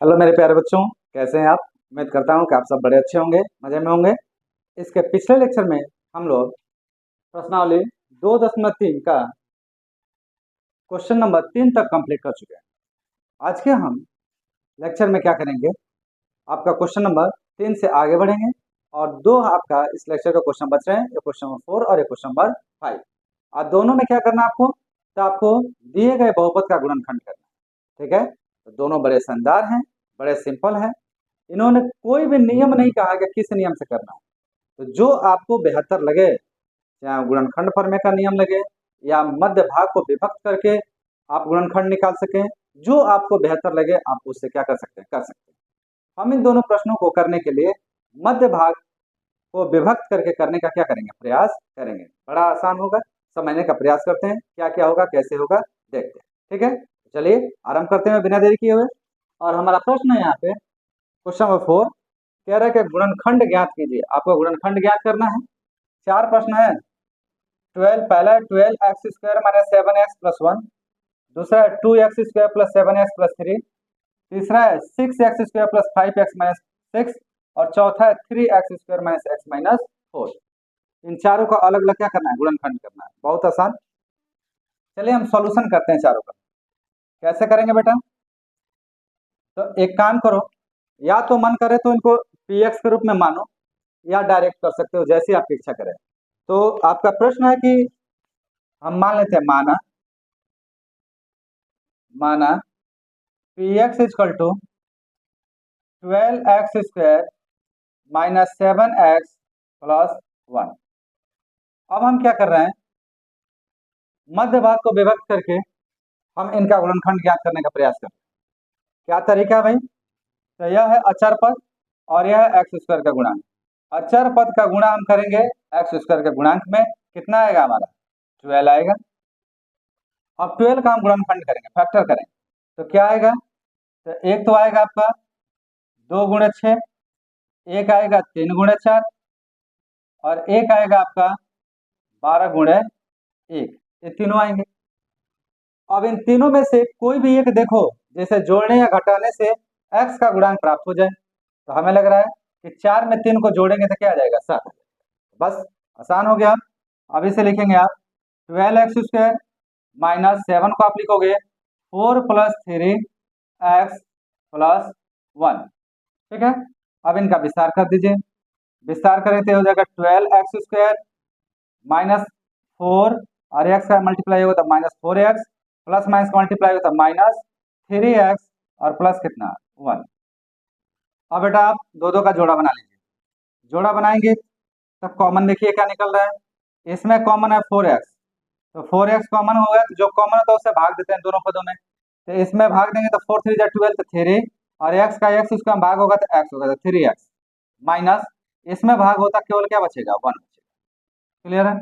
Hello मेरे प्यारे बच्चों, कैसे हैं आप। उम्मीद करता हूं कि आप सब बड़े अच्छे होंगे, मजे में होंगे। इसके पिछले लेक्चर में हम लोग प्रश्नावली 2.3 का क्वेश्चन नंबर 3 तक कंप्लीट कर चुके हैं। आज के हम लेक्चर में क्या करेंगे, आपका क्वेश्चन नंबर 3 से आगे बढ़ेंगे और दो आपका इस लेक्चर का क्वेश्चन बच रहे हैं, एक क्वेश्चन नंबर 4 और एक क्वेश्चन नंबर 5। और दोनों में क्या करना आपको, तो आपको दिए गए बहुपद का गुणनखंड करना है। ठीक है, तो दोनों बड़े शानदार हैं, बड़े सिंपल हैं। इन्होंने कोई भी नियम नहीं कहा कि किस नियम से करना है। तो जो आपको बेहतर लगे, चाहे गुणनखंड प्रमेय का नियम लगे या मध्य भाग को विभक्त करके आप गुणनखंड निकाल सकें, जो आपको बेहतर लगे आप उससे क्या कर सकते हैं, कर सकते हैं। हम इन दोनों प्रश्नों को करने के लिए मध्य भाग को विभक्त करके करने का क्या करेंगे, प्रयास करेंगे। बड़ा आसान होगा, समझने का प्रयास करते हैं, क्या क्या होगा कैसे होगा देखते हैं। ठीक है, चलिए आरंभ करते हैं बिना देरी किए हुए। और हमारा प्रश्न है यहाँ पे क्वेश्चन नंबर 4, कह रहा है कि गुणनखंड ज्ञात कीजिए। आपको गुणनखंड ज्ञात करना है। चार प्रश्न है। 12, पहला है 12x² माइनस 7x+1। दूसरा है 2x² प्लस 7x+3। तीसरा है 6x² प्लस 5x माइनस 6। और चौथा है 3x² माइनस x माइनस 4। इन चारों का अलग अलग क्या करना है, गुणनखंड करना है। बहुत आसान। चलिए हम सॉल्यूशन करते हैं चारों का। कैसे करेंगे बेटा, तो एक काम करो, या तो मन करे तो इनको px के रूप में मानो, या डायरेक्ट कर सकते हो, जैसी आपकी इच्छा करे। तो आपका प्रश्न है कि हम मान लेते हैं, माना माना px equal to 12x² minus 7x+1। अब हम क्या कर रहे हैं, मध्य भाग को विभक्त करके हम इनका गुणनखंड ज्ञात करने का प्रयास करते हैं। क्या तरीका है भाई, तो यह है अचर पद और यह है x² का गुणांक। अचर पद का गुणा हम करेंगे x² के गुणांक में, कितना आएगा हमारा, 12 आएगा। अब 12 का हम गुणनखंड करेंगे, फैक्टर करेंगे, तो क्या आएगा, तो एक तो आएगा आपका 2 × 6, एक आएगा 3 × 4 और एक आएगा आपका 12 × 1। ये तीनों आएंगे। अब इन तीनों में से कोई भी एक देखो, जैसे जोड़ने या घटाने से x का गुणांक प्राप्त हो जाए, तो हमें लग रहा है कि 4 में 3 को जोड़ेंगे तो क्या आ जाएगा, 7। बस आसान हो गया। अब इसे लिखेंगे आप 12x² माइनस 7 को आप लिखोगे 4 + 3x+1। ठीक है, अब इनका विस्तार कर दीजिए। विस्तार करें तो हो जाएगा 12x² माइनस 4 और x का मल्टीप्लाई होगा तो -4x, प्लस माइनस का मल्टीप्लाई होगा तो -3x और प्लस कितना, 1। अब बेटा आप दो दो का जोड़ा बना लीजिए। जोड़ा बनाएंगे तो कॉमन देखिए क्या निकल रहा है, इसमें कॉमन है 4x, तो 4x कॉमन होगा, तो जो कॉमन होता है उससे भाग देते हैं दोनों पदों में। तो इसमें भाग देंगे तो 4 3 12 तो 3, और x का x उसका भाग होगा तो x होगा तो 3x, माइनस इसमें भाग होता केवल क्या बचेगा, 1 बचेगा। क्लियर है।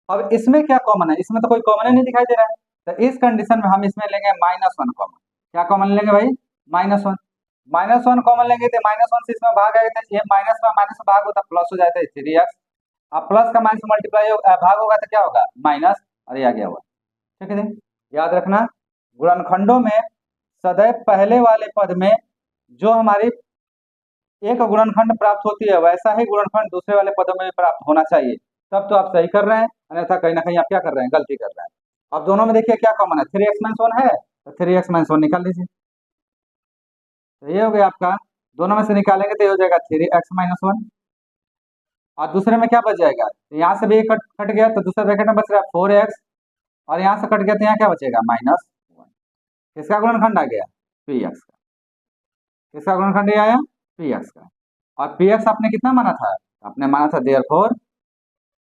अब इसमें क्या कॉमन है, इसमें तो कोई कॉमन ही नहीं दिखाई दे रहा है, तो इस कंडीशन में हम इसमें लेंगे -1 कॉमन। क्या कॉमन लेंगे भाई, -1। -1 कॉमन लेंगे तो -1 से इसमें भाग आएगा, तो ये माइनस में माइनस में भाग होता प्लस हो जाता है 3x। अब प्लस का माइनस मल्टीप्लाई भाग होगा तो क्या होगा, माइनस, और ये आ गया हुआ। ठीक है जी, याद रखना गुणनखंडों में सदैव पहले वाले पद में जो हमारी एक गुणनखंड प्राप्त होती है, वैसा ही गुणनखंड दूसरे वाले पदों में भी प्राप्त होना चाहिए। तब तो आप सही कर रहे हैं, अन्यथा कहीं ना कहीं आप क्या कर रहे हैं, गलती कर रहे हैं। अब दोनों में देखिए क्या कॉमन है, 3x-1 है, तो 3x-1 निकाल लीजिए। तो ये हो गया आपका, दोनों में से निकालेंगे तो ये हो जाएगा 3x-1। और दूसरे में क्या बच जाएगा, तो यहाँ से भी एक कट कट गया, तो दूसरे ब्रैकेट में बच रहा है 4x, और यहाँ से कट गया तो यहाँ क्या बचेगा, -1। किसका गुणनखंड आ गया, px का। किसका गुणनखंड ये आया, px का। और px आपने कितना माना था, आपने माना था देयरफॉर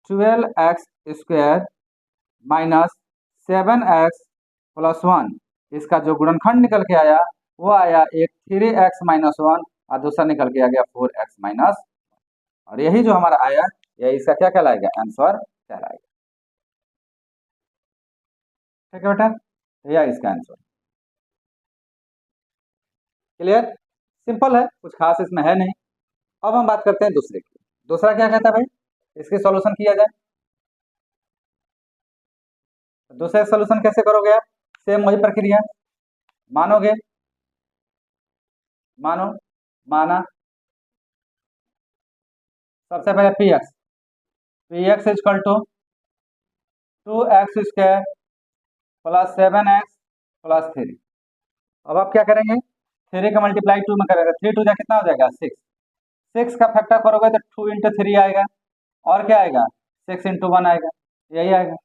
12x² माइनस 7x+1। इसका जो गुणनखंड निकल के आया वो आया एक 3x-1 और दूसरा निकल के आ गया 4x-1। और यही जो हमारा आया, यह इसका क्या कहलाएगा, आंसर कहलाएगा। ठीक है बेटा, तो यह इसका आंसर। क्लियर, सिंपल है, कुछ खास इसमें है नहीं। अब हम बात करते हैं दूसरे की। दूसरा क्या कहता है भाई, इसके सॉल्यूशन किया जाए। दूसरे सॉल्यूशन कैसे करोगे आप, सेम वही प्रक्रिया मानोगे मानो, माना सबसे पहले P X, P X equal to 2x² plus 7x plus 3। अब आप क्या करेंगे, 3 का मल्टीप्लाई 2 में करेंगे, 3 2 जा कितना हो जाएगा 6, 6 का फैक्टर करोगे तो 2 इंटू 3 आएगा, और क्या आएगा 6 इंटू 1 आएगा, यही आएगा।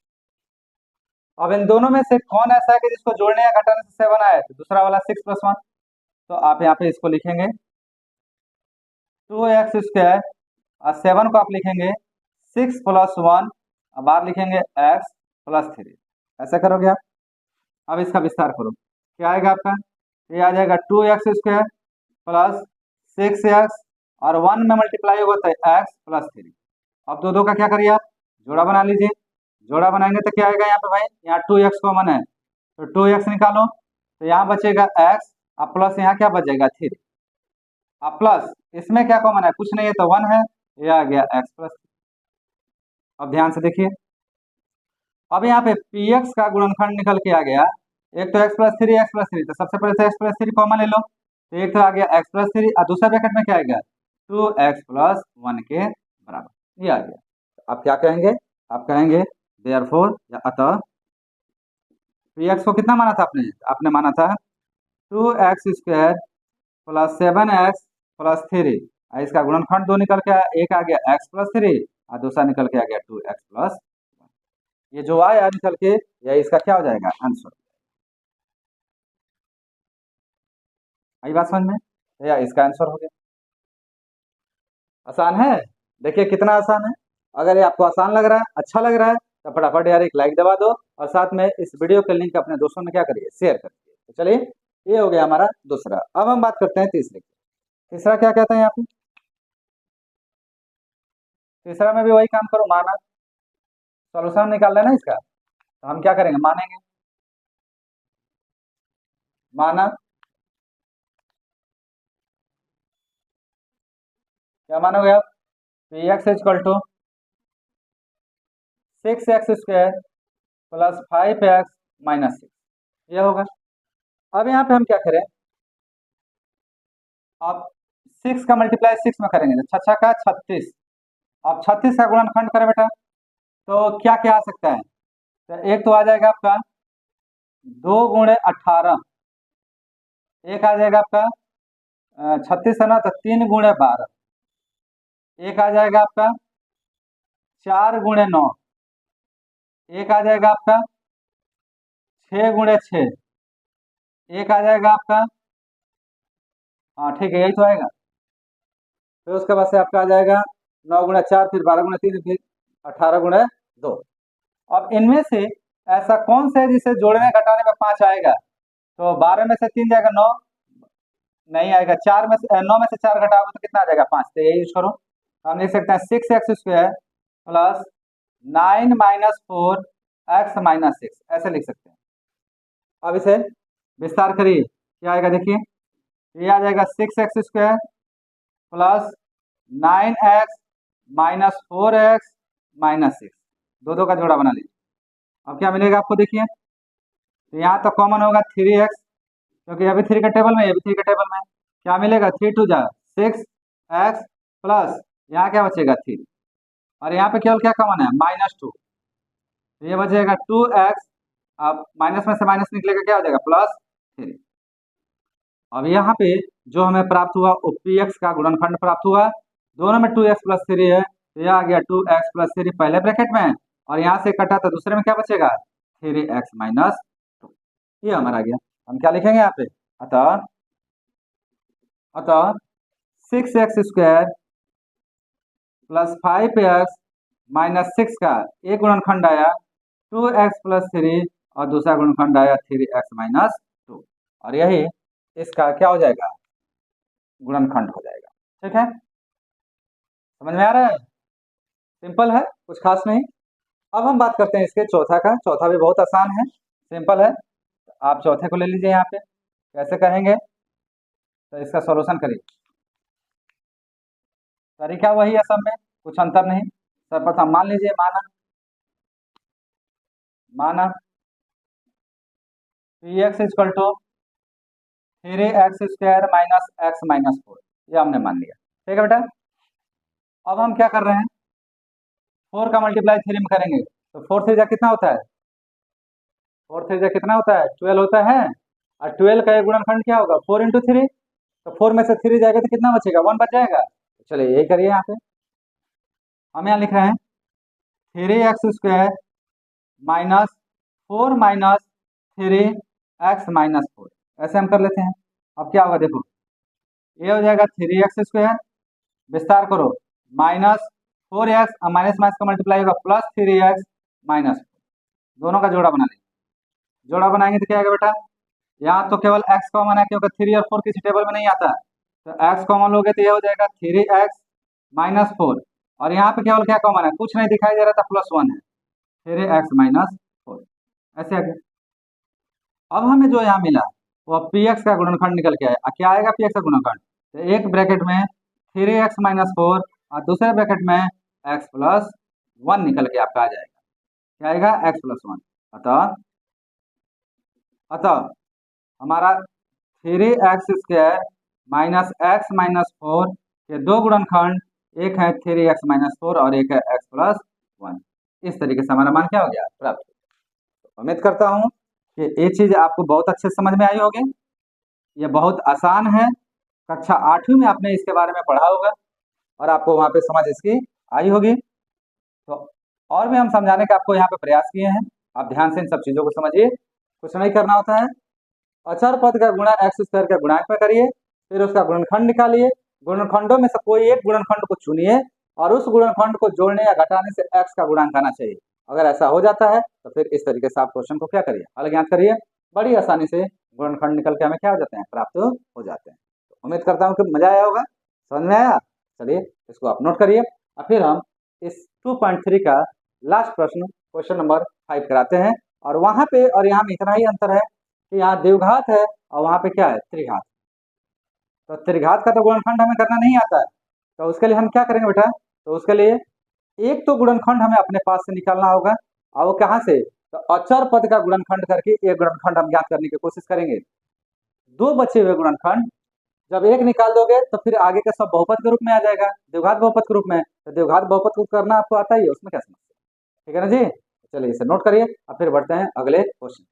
अब इन दोनों में से कौन ऐसा है कि जिसको जोड़ने या घटाने से 7 आया, तो दूसरा वाला 6 + 1, तो आप यहाँ पे इसको लिखेंगे 2x² और 7 को आप लिखेंगे 6 + 1, अब बाहर लिखेंगे x + 3, ऐसा करोगे आप। अब इसका विस्तार करो, क्या आएगा आपका, ये आ जाएगा 2x² प्लस 6x और 1 में मल्टीप्लाई होगा तो x + 3। अब दो दो का क्या करिए आप, जोड़ा बना लीजिए, जोड़ा बनाएंगे तो क्या आएगा यहाँ पे भाई, यहाँ 2x कॉमन है तो 2x निकालो, तो यहाँ बचेगा x और प्लस यहाँ क्या बच जाएगा 3, अब प्लस इसमें क्या कॉमन है, कुछ नहीं है तो 1 है, ये आ गया x + 3। अब ध्यान से देखिए, अब यहाँ पे px का गुणनखंड निकल के आ गया, एक तो x + 3 x + 3, तो सबसे पहले से x + 3 कॉमन ले लो, तो एक तो आ गया x + 3 और दूसरा ब्रैकेट में क्या आएगा 2x + 1 के बराबर, ये आ गया। तो आप क्या कहेंगे, आप कहेंगे देयरफॉर या अतः px को कितना माना था आपने, आपने माना था 2x² प्लस 7x प्लस 3, इसका गुणनखंड 2 निकल के आया, एक आ गया x + 3 और दूसरा निकल के आ गया 2x + 1, ये जो आया निकल के यह इसका क्या हो जाएगा आंसर। आई बात समझ में, या इसका आंसर हो गया। आसान है, देखिए कितना आसान है। अगर ये आपको आसान लग रहा है, अच्छा लग रहा है, तो फटाफट यार एक लाइक दबा दो और साथ में इस वीडियो के लिंक अपने दोस्तों में क्या करिए शेयर करिए। तो चलिए, ये हो गया हमारा दूसरा। अब हम बात करते हैं तीसरे की। तीसरा क्या कहते हैं यहाँ पे, तीसरा में भी वही काम करो, माना सॉल्यूशन निकाल लेना इसका, तो हम क्या करेंगे मानेंगे, माना क्या मानोगे आप, P X equal to 6x² plus 5x minus 6, ये होगा। अब यहाँ पे हम क्या करें, अब 6 का मल्टीप्लाई 6 में करेंगे तो छछा का 36, अब 36 का गुणनखंड करें बेटा, तो क्या क्या आ सकता है, तो एक तो आ जाएगा आपका 2 × 18, एक आ जाएगा आपका 36 है ना तो 3 × 12, एक आ जाएगा आपका 4 × 9, एक आ जाएगा आपका 6 × 6, एक आ जाएगा आपका, हाँ ठीक है यही तो आएगा, फिर उसके बाद से आपका आ जाएगा 9 × 4, फिर 12 × 3, फिर 18 × 2। अब इनमें से ऐसा कौन सा है जिसे जोड़ने घटाने में 5 आएगा, तो 12 में से 3 जाएगा 9, नहीं आएगा, 4 में से 9 में से 4 घटाओगे तो कितना आ जाएगा 5, तो यही यूज करो। हम लिख सकते हैं 6x² प्लस 9 - 4x - 6, ऐसे लिख सकते हैं। अब इसे विस्तार करिए, क्या आएगा देखिए, ये आ जाएगा 6x² प्लस 9x - 4x - 6, दो दो का जोड़ा बना लीजिए। अब क्या मिलेगा आपको देखिए, तो यहाँ तो कॉमन होगा 3x, क्योंकि अभी 3 का टेबल में, ये भी 3 का टेबल में, क्या मिलेगा 3 2 जा 6x प्लस यहाँ क्या बचेगा 3, और यहाँ पे केवल क्या कॉमन है -2, तो ये बचेगा 2x, अब माइनस में से माइनस निकलेगा क्या हो जाएगा +3। अब यहाँ पे जो हमें प्राप्त हुआ वो px का गुणनखंड प्राप्त हुआ, दोनों में 2x + 3 है, तो यह आ गया 2x + 3 पहले ब्रैकेट में, और यहाँ से कटा तो दूसरे में क्या बचेगा 3x - 2, ये हमारा आ गया। हम क्या लिखेंगे यहाँ पे, अतः अतः 6x² प्लस 5x माइनस 6 का एक गुणनखंड आया 2x + 3 और दूसरा गुणनखंड आया 3x - 2, और यही इसका क्या हो जाएगा गुणनखंड हो जाएगा। ठीक है, समझ में आ रहा है, सिंपल है, कुछ खास नहीं। अब हम बात करते हैं इसके चौथा का, चौथा भी बहुत आसान है, सिंपल है, आप चौथे को ले लीजिए। यहाँ पे कैसे कहेंगे, तो इसका सॉल्यूशन करिए, तरीका वही है सब में, कुछ अंतर नहीं। सर्वप्रथम मान लीजिए, माना माना px equal to 3x² minus X minus 4, ये हमने मान लिया। ठीक है बेटा, अब हम क्या कर रहे हैं, 4 का मल्टीप्लाई 3 में करेंगे तो 4 3 जा कितना होता है, 4 3 जा कितना होता है, 12 होता है। और 12 का एक गुणनखंड क्या होगा, 4 इंटू 3, तो 4 में से 3 जाएगा तो कितना बचेगा, 1 बच जाएगा। तो चलिए यही करिए, यहाँ पे हम यहाँ लिख रहे हैं 3x² minus 4 minus 3x minus 4, ऐसे हम कर लेते हैं। अब क्या होगा देखो, ये हो जाएगा 3x², विस्तार करो, माइनस 4x, माइनस माइनस का मल्टीप्लाई होगा प्लस 3x माइनस 4, दोनों का जोड़ा बना लेंगे। जोड़ा बनाएंगे तो क्या आएगा बेटा, यहाँ तो केवल x कॉमन है क्योंकि 3 और 4 किसी टेबल में नहीं आता है, तो x कॉमन लोगे तो ये हो जाएगा 3x माइनस 4, और यहाँ पे केवल क्या कॉमन है, कुछ नहीं दिखाई दे रहा था, +1 है, 3x माइनस 4, ऐसे आगे। अब हमें जो यहाँ मिला वो px का गुणनखंड निकल के आया। क्या आएगा px का गुणनखंड, तो एक ब्रैकेट में 3x माइनस 4 और दूसरे ब्रैकेट में x प्लस 1 निकल के आपका आ जाएगा। क्या आएगा, x प्लस 1। अतः हमारा 3x² माइनस एक्स माइनस 4 के दो गुणनखंड, एक है 3x माइनस 4 और एक है x प्लस 1। इस तरीके से हमारा मान क्या हो गया, प्राप्त। तो उम्मीद करता हूँ कि ये चीज़ आपको बहुत अच्छे से समझ में आई होगी। ये बहुत आसान है, कक्षा 8वीं में आपने इसके बारे में पढ़ा होगा और आपको वहाँ पे समझ इसकी आई होगी। तो और भी हम समझाने का आपको यहाँ पे प्रयास किए हैं, आप ध्यान से इन सब चीज़ों को समझिए। कुछ नहीं करना होता है, अचर पद का गुणा x² का गुणांक में करिए, फिर उसका गुणनखंड निकालिए, गुणनखंडों में से कोई एक गुणनखंड को चुनिए और उस गुणनखंड को जोड़ने या घटाने से x का गुणांक आना चाहिए। अगर ऐसा हो जाता है तो फिर इस तरीके से आप क्वेश्चन को क्या करिए, हल ज्ञात करिए, बड़ी आसानी से गुणनखंड निकल के हमें क्या हो जाते हैं, प्राप्त हो जाते हैं। तो उम्मीद करता हूँ कि मजा आया होगा, समझ में आया। चलिए इसको आप नोट करिए और फिर हम इस 2.3 का लास्ट प्रश्न, क्वेश्चन नंबर 5 कराते हैं। और वहां पे और यहाँ में इतना ही अंतर है कि यहाँ द्विघात है और वहां पे क्या है, त्रिघात। तो त्रिघात का तो गुणनखंड हमें करना नहीं आता है, तो उसके लिए हम क्या करेंगे बेटा, तो उसके लिए एक तो गुणनखंड हमें अपने पास से निकालना होगा, और वो कहाँ से, तो अचर पद का गुणनखंड करके एक गुणनखंड हम ज्ञात करने की कोशिश करेंगे। दो बचे हुए गुणनखंड जब एक निकाल दोगे तो फिर आगे का सब बहुपद के रूप में आ जाएगा, द्विघात बहुपद के रूप में। तो द्विघात बहुपद को करना आपको आता ही है, उसमें क्या समस्या, ठीक है ना जी। चलिए इसे नोट करिए और फिर बढ़ते हैं अगले क्वेश्चन।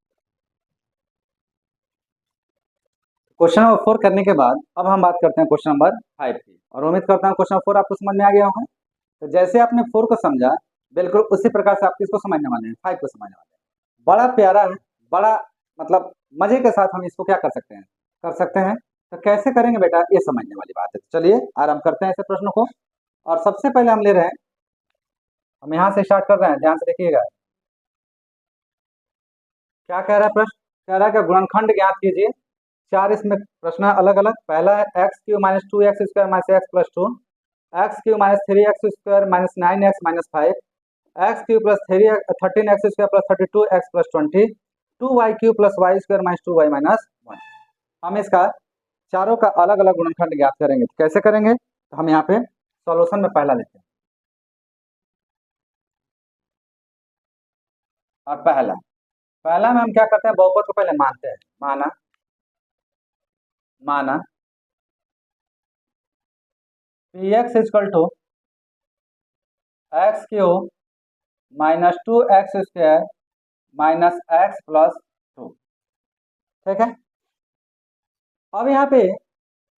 क्वेश्चन नंबर 4 करने के बाद अब हम बात करते हैं क्वेश्चन नंबर 5 की, और उम्मीद करता हूँ क्वेश्चन नंबर 4 आपको समझ में आ गया होगा। तो जैसे आपने 4 को समझा, बिल्कुल उसी प्रकार से आप किसको समझने वाले हैं, 5 को समझने वाले हैं। बड़ा प्यारा है, बड़ा मतलब मजे के साथ हम इसको क्या कर सकते हैं, कर सकते हैं। तो कैसे करेंगे बेटा, ये समझने वाली बात है। तो चलिए आरंभ करते हैं ऐसे प्रश्नों को। और सबसे पहले हम ले रहे हैं, हम यहाँ से स्टार्ट कर रहे हैं, ध्यान से देखिएगा। क्या कह रहा है प्रश्न, कह रहा है कि गुणनखंड ज्ञात कीजिए। 4 इसमें प्रश्न है अलग अलग। पहला है x³ minus 2x² minus x plus 2, x³ minus 3x² minus 9x minus 5, x³ plus 13x² plus 32x plus 20, 2y³ plus y² minus 2y minus 1। हम इसका चारों का अलग अलग गुणनखंड ज्ञात करेंगे। तो कैसे करेंगे, तो हम यहाँ पे सॉल्यूशन में पहला लेते हैं। और पहला में हम क्या करते हैं, बहुपद को पहले मानते हैं। माना px equal to x³ minus 2x² minus x plus 2, ठीक है। अब यहाँ पे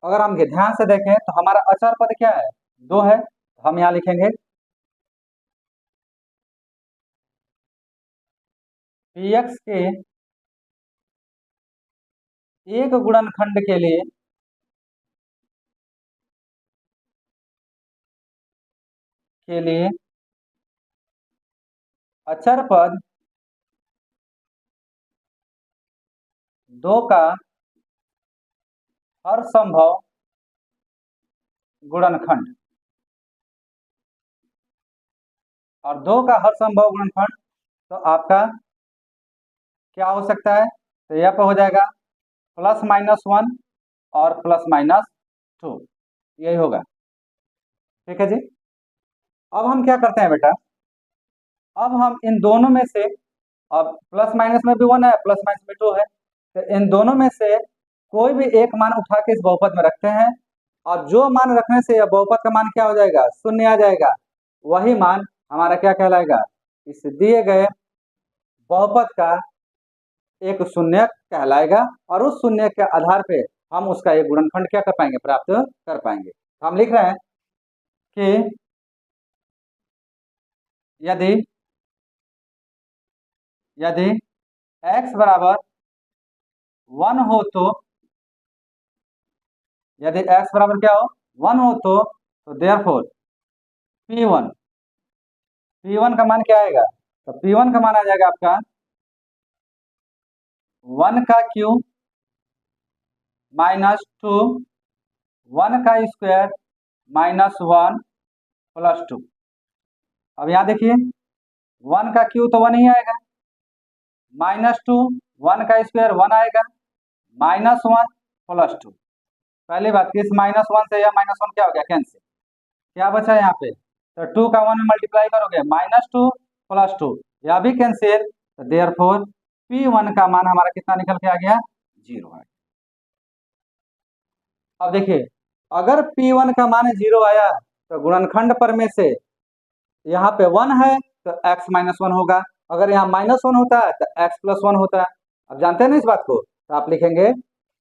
अगर हम ध्यान से देखें तो हमारा अचर पद क्या है, 2 है। तो हम यहाँ लिखेंगे px के एक गुणनखंड के लिए अचर पद 2 का हर संभव गुणनखंड, और 2 का हर संभव गुणनखंड तो आपका क्या हो सकता है, तो यह पे हो जाएगा +-1 और +-2, यही होगा, ठीक है जी। अब हम क्या करते हैं बेटा, अब हम इन दोनों में से, अब प्लस माइनस में भी 1 है, प्लस माइनस में 2 है, तो इन दोनों में से कोई भी एक मान उठा के इस बहुपद में रखते हैं और जो मान रखने से यह बहुपद का मान क्या हो जाएगा, शून्य आ जाएगा, वही मान हमारा क्या कहलाएगा, इस दिए गए बहुपद का एक शून्य कहलाएगा और उस शून्य के आधार पे हम उसका एक गुणनखंड क्या कर पाएंगे, प्राप्त कर पाएंगे। तो हम लिख रहे हैं कि यदि यदि x बराबर 1 हो तो, यदि x बराबर क्या हो, 1 हो तो देयरफॉर P1 का मान क्या आएगा, तो P1 का मान आ जाएगा आपका 1 का क्यूब माइनस 2, 1 का स्क्वायर माइनस 1 प्लस 2। अब यहाँ देखिए 1 का क्यूब तो 1 ही आएगा, माइनस 2, 1 का स्क्वायर 1 आएगा, माइनस 1 प्लस 2। पहली बात कि इस माइनस 1 से यह माइनस 1 क्या हो गया, कैंसिल। क्या बचा यहाँ पे, तो 2 का 1 में मल्टीप्लाई करोगे माइनस 2 प्लस 2, यह भी कैंसिल। तो देयरफॉर P1 का मान हमारा कितना निकल के आ गया, 0 है। अब देखिए अगर P1 का मान 0 आया तो गुणनखंड पर में से यहाँ पे 1 है तो x माइनस 1 होगा, अगर यहाँ माइनस 1 होता है तो x प्लस 1 होता है। अब जानते हैं ना इस बात को, तो आप लिखेंगे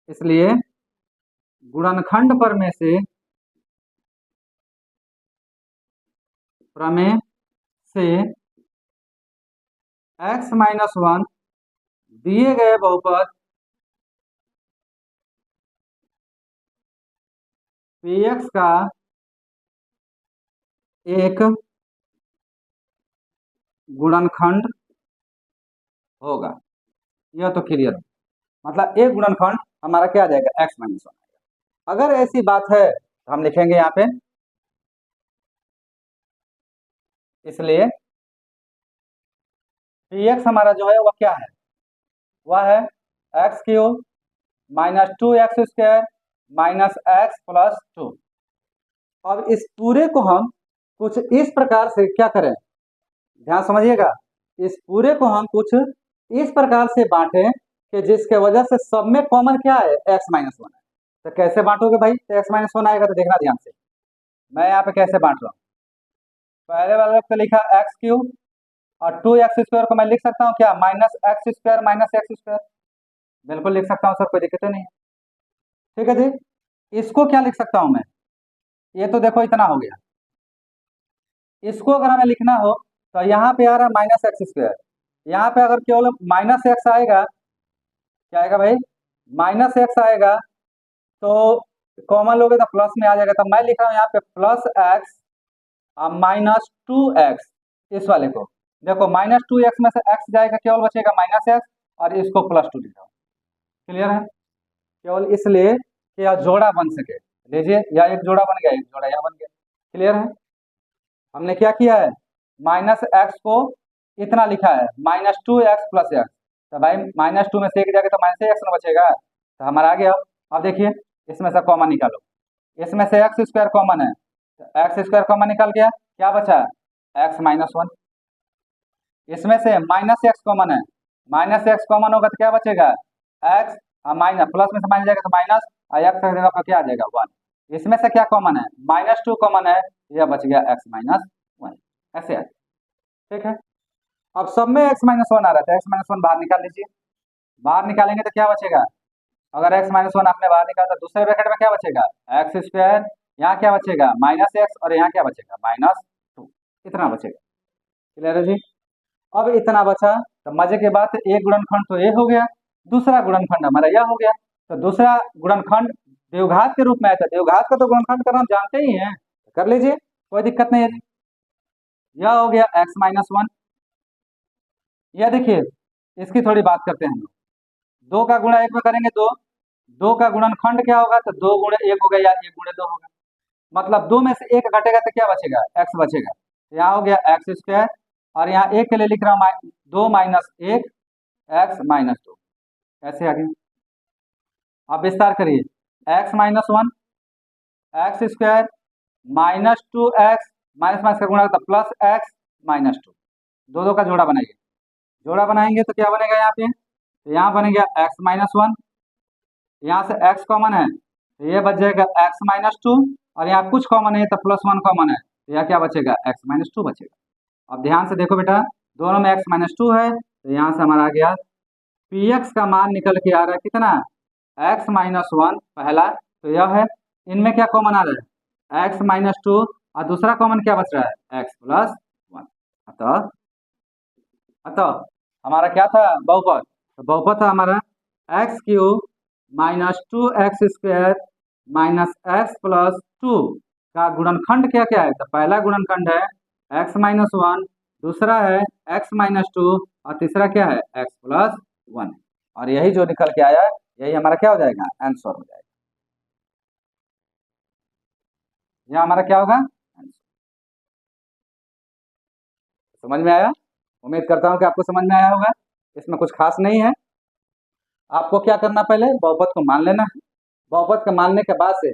इसलिए गुणनखंड पर में से प्रमेय से x माइनस 1 दिए गए बहुपद px का एक गुणनखंड होगा। यह तो क्लियर है, मतलब एक गुणनखंड हमारा क्या आ जाएगा, x माइनस 1। अगर ऐसी बात है तो हम लिखेंगे यहाँ पे, इसलिए px हमारा जो है वह क्या है, वह है x cube minus 2x square minus x plus 2। अब इस पूरे को हम कुछ इस प्रकार से क्या करें, ध्यान समझिएगा, इस पूरे को हम कुछ इस प्रकार से बांटें कि जिसके वजह से सब में कॉमन क्या है, x माइनस 1 है। तो कैसे बांटोगे भाई, तो x माइनस 1 आएगा, तो देखना ध्यान से मैं यहाँ पे कैसे बांट रहा हूँ। पहले वाले पे लिखा एक्स क्यूब और 2x स्क्वायर को मैं लिख सकता हूँ क्या, minus x square minus x square, बिल्कुल लिख सकता हूँ सर, कोई दिक्कत नहीं है। ठीक है जी, इसको क्या लिख सकता हूँ मैं, ये तो देखो इतना हो गया, इसको अगर हमें लिखना हो तो यहाँ पे आ रहा है माइनस एक्स स्क्वायर, यहाँ पे अगर केवल माइनस एक्स आएगा, क्या आएगा भाई, माइनस एक्स आएगा तो कॉमन लोगे तो प्लस में आ जाएगा, तो मैं लिख रहा हूँ यहाँ पे प्लस एक्स माइनस 2x। इस वाले को देखो माइनस 2x में से x जाएगा, केवल बचेगा माइनस एक्स और इसको प्लस 2 लिख रहा हूँ। क्लियर है, केवल इसलिए कि यह जोड़ा बन सके, लीजिए या एक जोड़ा बन गया, एक जोड़ा यह बन गया। क्लियर है, हमने क्या किया है, माइनस एक्स को इतना लिखा है माइनस 2x प्लस एक्स, तो भाई माइनस 2 में से एक जाएगा तो माइनस एक्स में बचेगा, तो हमारा आ गया। अब देखिए इसमें से कॉमन निकालो, इसमें से एक्स स्क्वायर कॉमन है, तो एक्स स्क्वायर कॉमन निकल गया, क्या बचा, एक्स माइनस 1। इसमें से माइनस एक्स कॉमन है, माइनस एक्स कॉमन होगा तो क्या बचेगा, एक्स माइनस, प्लस में से माइनस जाएगा तो माइनस, और एक्स का जगह पर क्या आ जाएगा 1। इसमें से क्या कॉमन है, माइनस 2 कॉमन है, यह बच गया एक्स माइनस 1, ऐसे है। ठीक है, अब सब में एक्स माइनस 1 आ रहा था, एक्स माइनस 1 बाहर निकाल लीजिए, बाहर निकालेंगे तो क्या बचेगा, अगर एक्स माइनस 1 आपने बाहर निकाला तो दूसरे ब्रैकेट में क्या बचेगा, एक्स स्क्वायर, यहाँ क्या बचेगा माइनस एक्स, और यहाँ क्या बचेगा माइनस 2, इतना बचेगा। क्लियर है जी, अब इतना बचा तो मजे की बात है, एक गुणनखंड तो ये हो गया, दूसरा गुणनखंड हमारा यह हो गया। तो दूसरा गुणनखंड द्विघात के रूप में आया था, द्विघात का तो गुणनखंड करना जानते ही हैं, कर लीजिए कोई दिक्कत नहीं है जी। यह हो गया एक्स माइनस 1। यह देखिए इसकी थोड़ी बात करते हैं हम लोग, 2 का गुणा 1 में करेंगे, 2 2 का गुणनखंड क्या होगा, तो 2 गुणे 1 होगा या 1 गुणे 2 होगा, मतलब 2 में से 1 घटेगा तो क्या बचेगा, x बचेगा। यहाँ हो गया एक्स स्क्वायर, और यहाँ 1 के लिए लिख रहा हूँ 2 माइनस 1 एक्स माइनस 2, ऐसे आ गया। अब विस्तार करिए, x minus 1 x square minus 2x, minus minus का गुणा तो प्लस एक्स माइनस 2, दो का जोड़ा बनाइए, जोड़ा बनाएंगे तो क्या बनेगा यहाँ पे, तो यहाँ बनेगा एक्स माइनस 1 यहाँ से x कॉमन है तो ये बच जाएगा x माइनस टू, और यहाँ कुछ कॉमन है तो प्लस वन कॉमन है तो यह क्या बचेगा x माइनस टू बचेगा। अब ध्यान से देखो बेटा, दोनों में x माइनस टू है तो यहाँ से हमारा आ गया px का मान निकल के आ रहा है कितना, x माइनस वन पहला, तो यह है। इनमें क्या कॉमन आ रहा है x माइनस टू, और दूसरा कॉमन क्या बच रहा है x प्लस वन। अतः अतः हमारा क्या था बहुपद, तो बहुपद था हमारा x cube minus two x square minus x plus two का गुणनखंड क्या क्या है, तो पहला गुणनखंड है एक्स माइनस वन, दूसरा है एक्स माइनस टू, और तीसरा क्या है एक्स प्लस वन। और यही जो निकल के आया यही हमारा क्या हो जाएगा, आंसर हो जाएगा। यह हमारा क्या होगा, समझ में आया? उम्मीद करता हूँ कि आपको समझ में आया होगा, इसमें कुछ खास नहीं है। आपको क्या करना, पहले बहुपद को मान लेना है। बहुपद को मानने के बाद से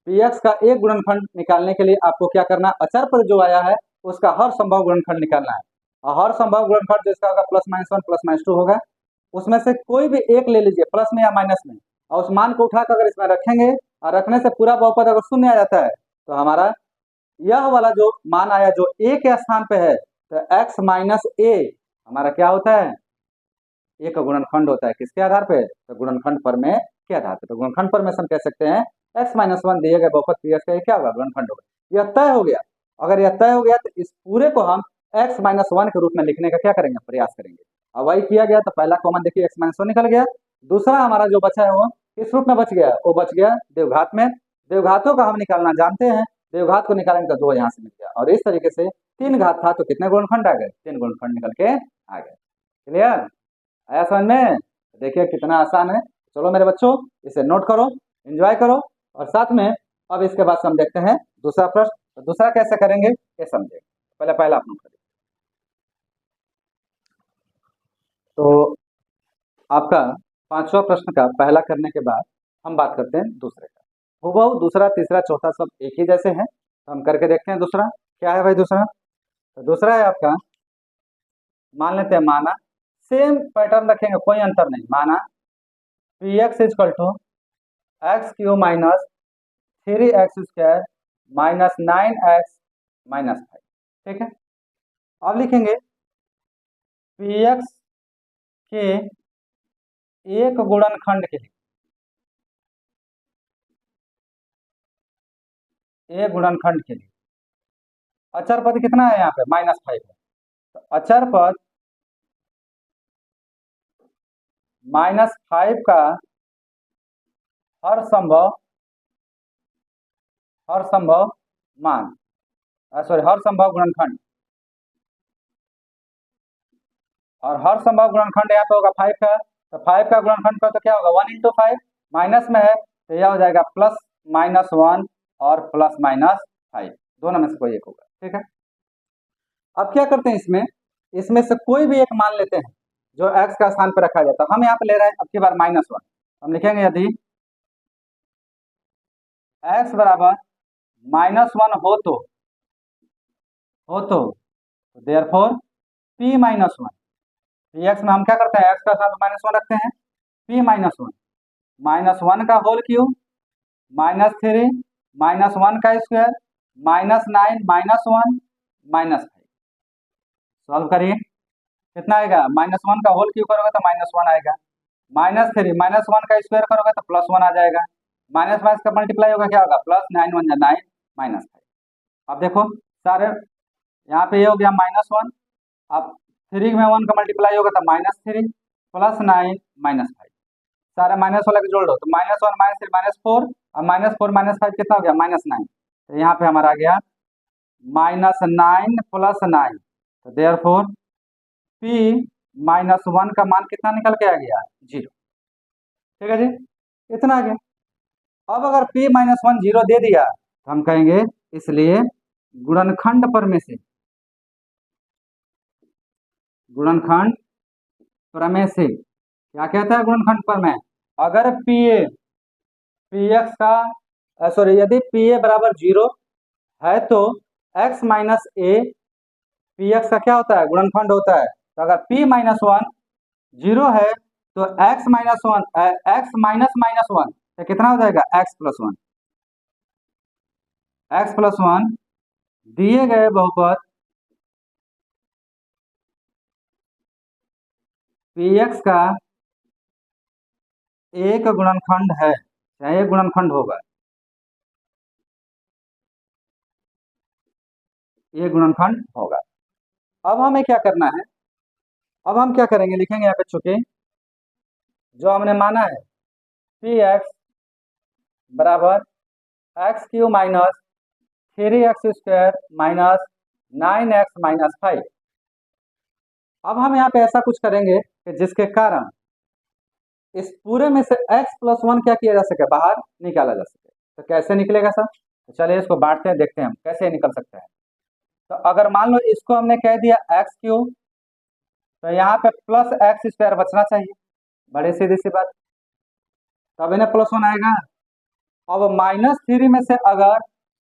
px का एक गुणनखंड निकालने के लिए आपको क्या करना, अचर पद जो आया है उसका हर संभव गुणनखंड निकालना है। और हर संभव गुणनखंड जिसका होगा plus minus one plus minus two होगा, उसमें से कोई भी एक ले लीजिए प्लस में या माइनस में, और उस मान को उठाकर अगर इसमें रखेंगे और रखने से पूरा बहुपद अगर शून्य आ जाता है तो हमारा यह वाला जो मान आया जो a के स्थान पे है, तो x माइनस ए हमारा क्या होता है, ए का गुणनखंड होता है। किसके आधार पे, तो गुणनखंड प्रमेय के आधार पे। तो गुणनखंड प्रमेय से हम कह सकते हैं x माइनस वन दिए गए बहुपद px का क्या होगा, गुणनखंड होगा। यह तय हो गया। अगर यह तय हो गया तो इस पूरे को हम x माइनस वन के रूप में लिखने का क्या करेंगे, प्रयास करेंगे। अब वही किया गया, तो पहला कॉमन देखिए x माइनस वन निकल गया, दूसरा हमारा जो बचा है वो किस रूप में बच गया, वो बच गया देवघात में। देवघातों का हम निकालना जानते हैं, देवघात को निकालेंगे तो दो यहाँ से मिल गया, और इस तरीके से तीन घात था तो कितने गुणनखंड आ गए, तीन गुणनखंड निकल के आ गए। क्लियर आया समझ में? देखिए कितना आसान है। चलो मेरे बच्चों, इसे नोट करो, एंजॉय करो, और साथ में अब इसके बाद हम देखते हैं दूसरा प्रश्न। तो दूसरा कैसे करेंगे ये समझे, पहले पहला आप नोट करिए। तो आपका पांचवा प्रश्न का पहला करने के बाद हम बात करते हैं दूसरे का। हूबहू दूसरा तीसरा चौथा सब एक ही जैसे हैं, तो हम करके देखते हैं। दूसरा क्या है भाई, दूसरा तो दूसरा है आपका, मान लेते हैं माना, सेम पैटर्न रखेंगे, कोई अंतर नहीं। माना P X equal to X cube minus three X square minus nine X minus five. ठीक है, अब लिखेंगे पी एक्स के एक गुणनखंड के लिए, एक गुणनखंड के लिए अचर पद कितना है यहाँ पे, माइनस फाइव है। तो अचर पद माइनस फाइव का हर संभव मान, सॉरी हर संभव गुणनखंड, और हर संभव गुणनखंड यहाँ पे होगा फाइव का। तो फाइव का गुणनखंड पर तो क्या होगा, वन इंटू फाइव, माइनस में है तो यह हो जाएगा प्लस माइनस वन और प्लस माइनस फाइव, दोनों में से कोई एक होगा। ठीक है, अब क्या करते हैं, इसमें से कोई भी एक मान लेते हैं जो x का स्थान पर रखा जाता है। हम यहाँ पे ले रहे हैं अब की बार माइनस वन, हम लिखेंगे यदि x बराबर माइनस वन हो तो therefore p minus one, P x में हम क्या करते हैं, x का स्थान माइनस वन रखते हैं, p माइनस वन का whole cube minus three minus one का square minus nine minus one minus five. Solve करिए, कितना आएगा, माइनस वन का होल क्यूब करोगे तो माइनस वन आएगा, माइनस थ्री माइनस वन का स्क्वायर करोगे तो प्लस वन आ जाएगा, माइनस माइनस का मल्टीप्लाई होगा क्या होगा, plus nine one nine minus five. अब देखो सारे यहाँ पे ये हो गया माइनस वन, अब थ्री में वन का मल्टीप्लाई होगा तो minus three plus nine minus five, सारे माइनस वाला के जोड़ लो तो minus one minus three minus four, और माइनस फोर माइनस फाइव कितना हो गया, माइनस नाइन। तो यहाँ पे हमारा आ गया माइनस नाइन प्लस नाइन, तो देयरफॉर पी माइनस वन का मान कितना निकल के आ गया, जीरो। ठीक है जी, इतना आ गया। अब अगर p माइनस वन जीरो दे दिया तो हम कहेंगे इसलिए गुणनखंड प्रमेय से, गुणनखंड प्रमेय से क्या कहता है, गुणनखंड प्रमेय, अगर px का सॉरी यदि pa बराबर जीरो है तो x माइनस ए px का क्या होता है, गुणनखंड होता है। तो अगर p माइनस वन जीरो है तो x minus one, x minus minus one तो कितना हो जाएगा x plus one. X plus one दिए गए बहुपद px का एक गुणनखंड है, चाहे एक गुणनखंड होगा, ये गुणनखंड होगा। अब हमें क्या करना है, अब हम क्या करेंगे, लिखेंगे यहाँ पे चुके जो हमने माना है पी एक्स बराबर x cube minus 3x² minus 9x-5। अब हम यहाँ पे ऐसा कुछ करेंगे कि जिसके कारण इस पूरे में से x प्लस वन क्या किया जा सके, बाहर निकाला जा सके। तो कैसे निकलेगा सर, तो चलिए इसको बांटते हैं, देखते हैं हम कैसे निकल सकते हैं। तो अगर मान लो इसको हमने कह दिया एक्स क्यू, तो यहाँ पे प्लस x² बचना चाहिए, बड़े सीधी सी बात, तब इन्हें प्लस वन आएगा। अब -3 में से अगर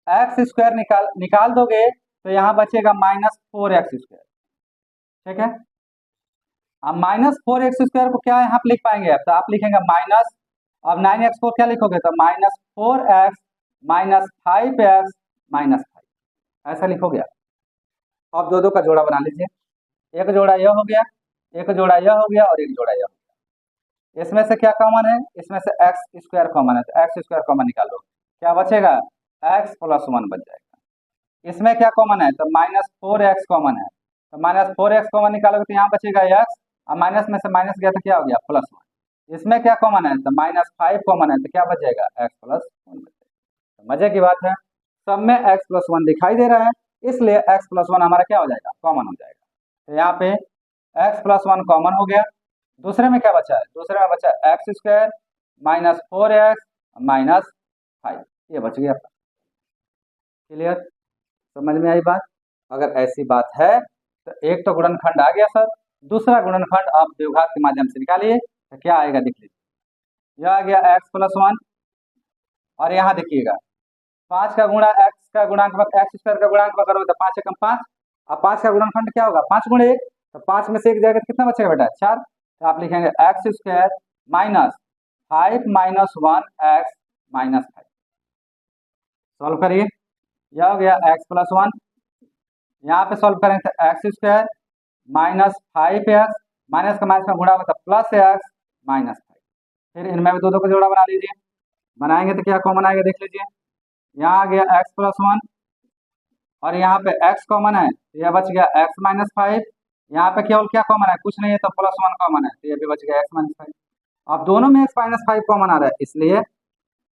x² निकाल दोगे तो यहाँ बचेगा -4x²। ठीक है, अब -4x² को क्या यहाँ पे लिख पाएंगे आप, तो आप लिखेंगे माइनस, अब 9x को क्या लिखोगे, तो -4x माइनस 5x माइनस 5, ऐसा लिखोगे आप। अब दो दो का जोड़ा बना लीजिए, एक जोड़ा यह हो गया, एक जोड़ा यह हो गया और एक जोड़ा यह हो गया। इसमें से क्या कॉमन है, इसमें से x² कॉमन है, तो x² कॉमन निकाल लो, क्या बचेगा x प्लस वन बच जाएगा। इसमें क्या कॉमन है, तो -4x कॉमन है, तो -4x कॉमन निकालोगे तो यहाँ बचेगा x, और माइनस में से माइनस गया तो क्या हो गया प्लस वन। इसमें क्या कॉमन है, तो -5 कॉमन है, तो क्या बच जाएगा x प्लस वन बच जाएगा। तो मजे की बात है, सब में x प्लस वन दिखाई दे रहा है, इसलिए x प्लस वन हमारा क्या हो जाएगा, कॉमन हो जाएगा। तो यहाँ पे x प्लस वन कॉमन हो गया। दूसरे में क्या बचा है, दूसरे में बचा x² माइनस 4x माइनस 5, ये बच गया। क्लियर, समझ में आई बात। अगर ऐसी बात है तो एक तो गुणनखंड आ गया सर, दूसरा गुणनखंड आप द्विघात के माध्यम से निकालिए, तो क्या आएगा देख लीजिए। यह आ गया x प्लस वन, और यहाँ देखिएगा 5 का गुणा x का गुणांक x² का गुणांक करोगे तो 5 एकम 5, अब 5 का गुणनखंड क्या होगा 5 गुणे 1, तो 5 में से 1 जाएगा तो कितना बचेगा बेटा 4, तो आप लिखेंगे x² minus 5 minus 1x minus 5। Solve करिए, यह हो गया x प्लस वन, यहाँ पे सॉल्व करें तो x² माइनस 5x, माइनस का माइनस में गुणा होगा तो प्लस x माइनस 5। फिर इनमें भी दो दो का जोड़ा बना लीजिए, बनाएंगे तो क्या कॉमन आएगा देख लीजिए। यहाँ आ गया x प्लस वन, और यहाँ पे x कॉमन है, तो यह बच गया x माइनस 5। यहाँ पे केवल क्या कॉमन है, कुछ नहीं है, तो प्लस वन कॉमन है, तो यह भी बच गया x माइनस 5। अब दोनों में x माइनस 5 कॉमन आ रहा है, इसलिए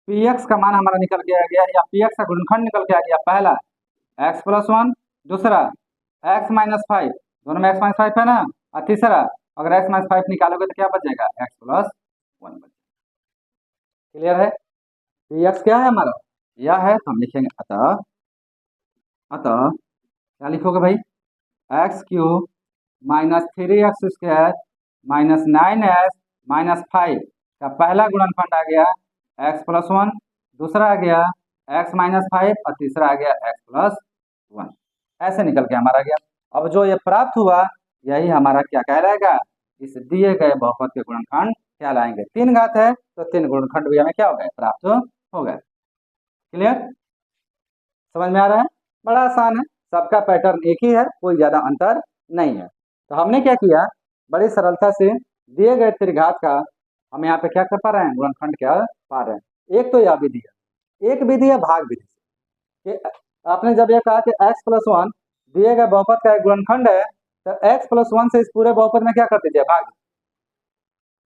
px का मान हमारा निकल के आ गया, या px का गुणनखंड निकल के आ गया, पहला x प्लस वन, दूसरा x माइनस 5, दोनों में x माइनस 5 है ना, और तीसरा अगर x माइनस 5 निकालोगे तो क्या बच जाएगा x प्लस वन बच जाएगा। क्लियर है, px क्या है हमारा, यह है, तो हम लिखेंगे अतः, अतः क्या लिखोगे भाई, x³ minus 3x² minus 9x minus 5 का पहला गुणनखंड आ गया x प्लस वन, दूसरा आ गया x माइनस 5, और तीसरा आ गया x प्लस वन। ऐसे निकल के हमारा गया। अब जो ये प्राप्त हुआ यही हमारा क्या कहलाएगा, इस दिए गए बहुपद के गुणनखंड क्या लाएंगे, 3 घात है तो 3 गुणनखंड भी हमें क्या हो गए, प्राप्त हो गए। क्लियर, समझ में आ रहा है, बड़ा आसान है, सबका पैटर्न एक ही है, कोई ज्यादा अंतर नहीं है। तो हमने क्या किया, बड़ी सरलता से दिए गए त्रिघात का हम यहाँ पे क्या कर पा रहे हैं, गुणनखंड क्या पा रहे हैं। एक तो यह विधि है, एक विधि है भाग विधि से। आपने जब यह कहा कि x प्लस वन दिए गए बहुपद का एक गुणनखंड है, तो x प्लस वन से इस पूरे बहुपद में क्या कर दीजिए, भाग।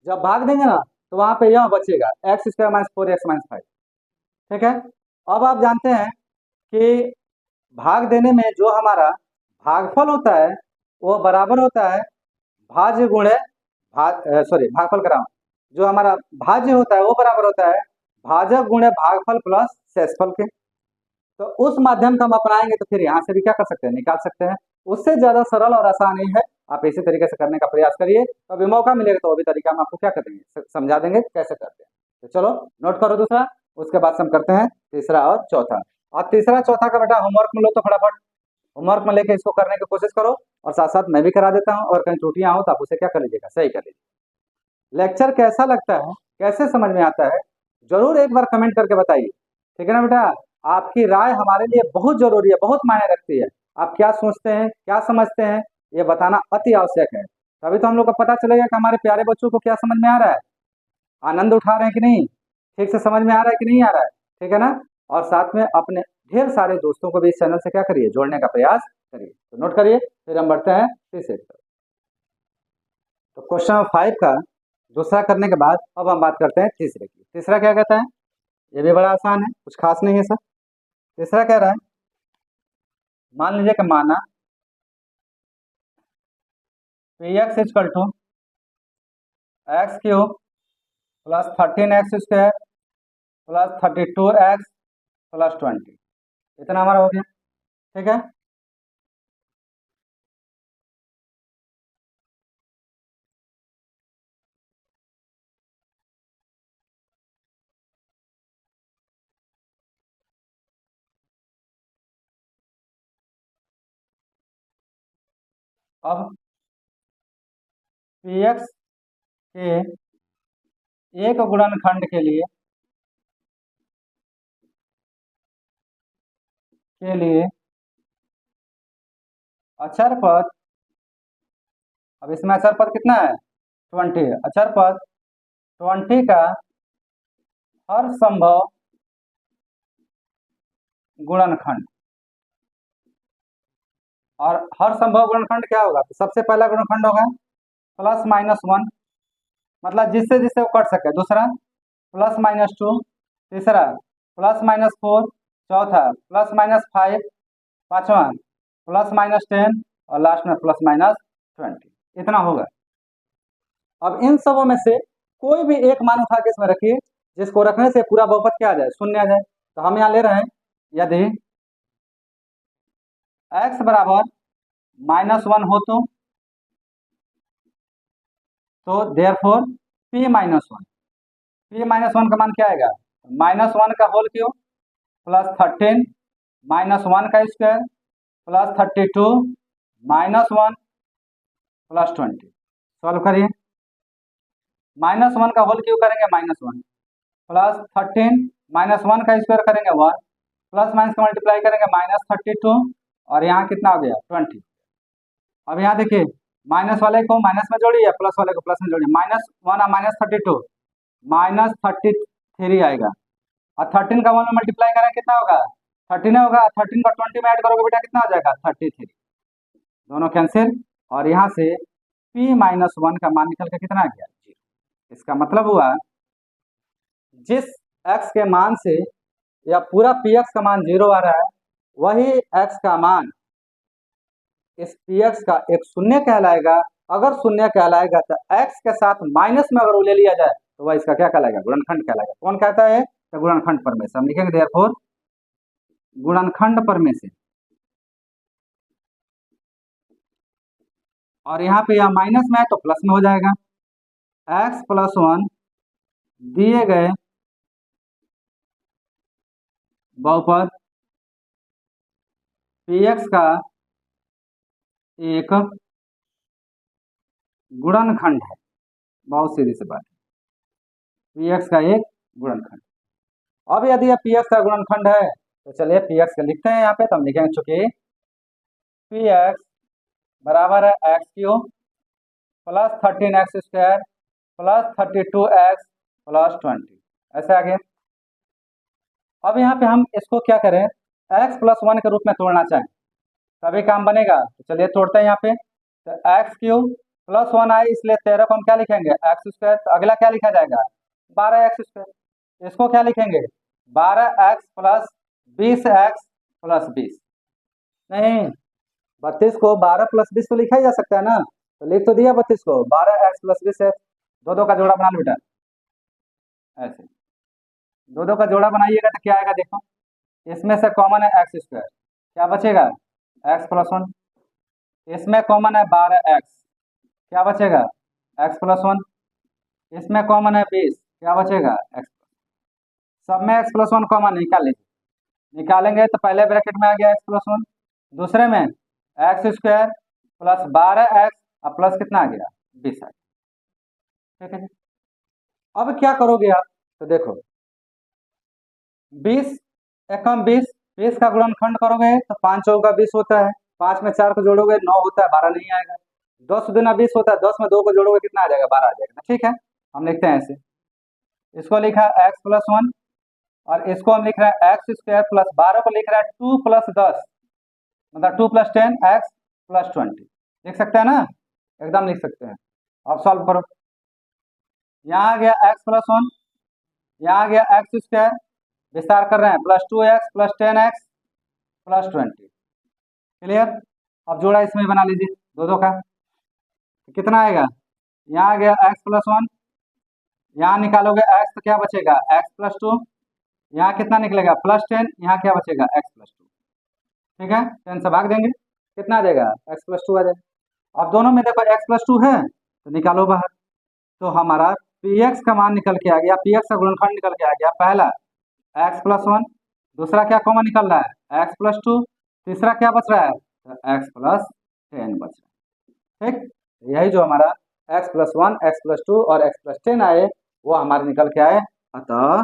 जब भाग देंगे ना तो वहां पे यह बचेगा x² माइनस 4x माइनस 5। ठीक है, अब आप जानते हैं कि भाग देने में जो हमारा भागफल होता है वो बराबर होता है भाज्य गुणे भागफल कराओ, जो हमारा भाज्य होता है वो बराबर होता है भाजक गुणे भागफल प्लस शेषफल के। तो उस माध्यम का हम अपनाएंगे तो फिर यहाँ से भी क्या कर सकते हैं, निकाल सकते हैं। उससे ज्यादा सरल और आसान ही है, आप इसी तरीके से करने का प्रयास करिए, तो अभी मौका मिलेगा तो वो भी तरीका हम आपको क्या कर देंगे, समझा देंगे कैसे करते हैं। तो चलो नोट करो दूसरा, उसके बाद से हम करते हैं तीसरा और चौथा। और तीसरा चौथा का बेटा होमवर्क में लो, तो फटाफट होमवर्क में लेके इसको करने की कोशिश करो, और साथ साथ मैं भी करा देता हूँ, और कहीं त्रुटियां हो तो आप उसे क्या कर लीजिएगा, सही कर लीजिए। लेक्चर कैसा लगता है, कैसे समझ में आता है, जरूर एक बार कमेंट करके बताइए। ठीक है ना बेटा, आपकी राय हमारे लिए बहुत जरूरी है, बहुत मायने रखती है। आप क्या सोचते हैं, क्या समझते हैं, ये बताना अति आवश्यक है। तभी तो हम लोग को पता चलेगा कि हमारे प्यारे बच्चों को क्या समझ में आ रहा है, आनंद उठा रहे हैं कि नहीं, ठीक से समझ में आ रहा है कि नहीं आ रहा है। ठीक है ना, और साथ में अपने ढेर सारे दोस्तों को भी इस चैनल से क्या करिए, जोड़ने का प्रयास करिए। तो नोट करिए, फिर हम बढ़ते हैं तीसरे की तरफ। तो क्वेश्चन नंबर 5 का दूसरा करने के बाद अब हम बात करते हैं तीसरे की। तीसरा क्या कहता है, ये भी बड़ा आसान है, कुछ खास नहीं है सर। तीसरा कह रहा है, मान लीजिए कि माना P X equal to X cube plus 13x² plus 32x plus 20, इतना हमारा हो गया। ठीक है, अब पी एक्स के एक गुणनखंड के लिए अचर पद, अब इसमें अचर पद कितना है, 20 है। अचर पद 20 का हर संभव गुणनखंड, और हर संभव गुणनखंड क्या होगा, तो सबसे पहला गुणनखंड होगा +-1, मतलब जिससे जिससे वो कट सके। दूसरा +-2, तीसरा +-4, चौथा +-5, पांचवा +-10, और लास्ट में +-20, इतना होगा। अब इन सबों में से कोई भी एक मान उठा के इसमें रखिए, जिसको रखने से पूरा बहुपद क्या आ जाए, शून्य आ जाए। तो हम यहाँ ले रहे हैं, यदि x बराबर -1 हो तो देयरफॉर p-1 का मान क्या आएगा, -1 का होल क्यूब प्लस 13 -1 का स्क्वायर प्लस 32 -1 प्लस 20। सॉल्व करिए, -1 का होल क्यूब करेंगे -1 प्लस 13 -1 का स्क्वायर करेंगे 1 प्लस माइनस का मल्टीप्लाई करेंगे -32, और यहाँ कितना हो गया 20। अब यहाँ देखिए, माइनस वाले को माइनस में जोड़िए, प्लस वाले को प्लस में जोड़िए, -1 और -32 -33 आएगा, और 13 का 1 में मल्टीप्लाई करें कितना होगा 13 होगा, 13 का 20 में ऐड करोगे बेटा कितना हो जाएगा 33, दोनों कैंसिल, और यहाँ से p-1 का मान निकल के कितना आ गया 0। इसका मतलब हुआ जिस x के मान से या पूरा px का मान 0 आ रहा है, वही x का मान इस px का एक शून्य कहलाएगा। अगर शून्य कहलाएगा तो x के साथ माइनस में अगर वो ले लिया जाए तो वह इसका क्या कहलाएगा, गुणनखंड कहलाएगा। कौन कहता है, तो गुणनखंड परमेय से हम लिखेंगे देयरफॉर गुणनखंड परमेय से, और यहाँ पे यह माइनस में है तो प्लस में हो जाएगा। x+1 दिए गए बहुपद px का एक गुणनखंड है, बहुत सीधी सी बात है, px का एक गुणनखंड। अब यदि यह px का गुणनखंड है तो चलिए px का लिखते हैं यहाँ पे, तो हम लिखेंगे चूंकि px बराबर है x³ plus 13x² plus 32x plus 20, ऐसे आ गया। अब यहाँ पे हम इसको क्या करें, x+1 के रूप में तोड़ना चाहें तभी काम बनेगा, तो चलिए तोड़ते हैं यहाँ पे। तो x³ +1 आए, इसलिए 13 को हम क्या लिखेंगे x², तो अगला क्या लिखा जाएगा 12x², इसको क्या लिखेंगे 12x प्लस 20x प्लस 20, नहीं 32 को 12 + 20 तो लिखा ही जा सकता है ना, तो लिख तो दिया 32 को, 12x प्लस 20 है, दो दो का जोड़ा बना लो बेटा, ऐसे दो दो का जोड़ा बनाइएगा तो क्या आएगा देखो, इसमें से कॉमन है x², क्या बचेगा x+1, इसमें कॉमन है 12x, क्या बचेगा x+1, इसमें कॉमन है 20, क्या बचेगा x, सब में x+1 कॉमन निकाल लीजिए, निकालेंगे तो पहले ब्रैकेट में आ गया x+1, दूसरे में x² प्लस 12x और प्लस कितना आ गया 20 आ गया। ठीक है जी, अब क्या करोगे आप, तो देखो 20 एकम 20, 20 का गुणनखंड करोगे तो 5 चौका 20 होता है, 5 में 4 को जोड़ोगे 9 होता है, 12 नहीं आएगा। 10 दूना 20 होता है, 10 में 2 को जोड़ोगे कितना आ जाएगा, 12 आ जाएगा। ठीक है, हम लिखते हैं ऐसे, इसको लिखा एक्स प्लस 1 और इसको हम लिख रहे हैं एक्स स्क्वायर प्लस 12 को लिख रहे हैं 2 प्लस 10, मतलब 2 प्लस 10 एक्स प्लस 20। लिख सकते हैं ना, एकदम लिख सकते हैं। अब सॉल्व करो, यहाँ आ गया एक्स प्लस 1, यहाँ आ गया एक्स स्क्वायर, विस्तार कर रहे हैं plus 2x plus 10x plus 20। Clear, अब जोड़ा इसमें बना लीजिए दो दो का, तो कितना आएगा, यहाँ आ गया x प्लस 1, यहाँ निकालोगे x तो क्या बचेगा x प्लस 2, यहाँ कितना निकलेगा प्लस 10, यहाँ क्या बचेगा x प्लस 2। ठीक है, 10 से भाग देंगे, कितना आ जाएगा x प्लस 2 आ जाएगा। अब दोनों में देखो x प्लस 2 है तो निकालो बाहर, तो हमारा px का मान निकल के आ गया, px का गुणनखंड निकल के आ गया, पहला x प्लस 1, दूसरा क्या कॉमन निकल रहा है x प्लस 2, तीसरा क्या बच रहा है तो x प्लस 10 बच रहा है। ठीक, यही जो हमारा x प्लस 1, x प्लस 2 और x प्लस 10 आए वो हमारे निकल के आए। अतः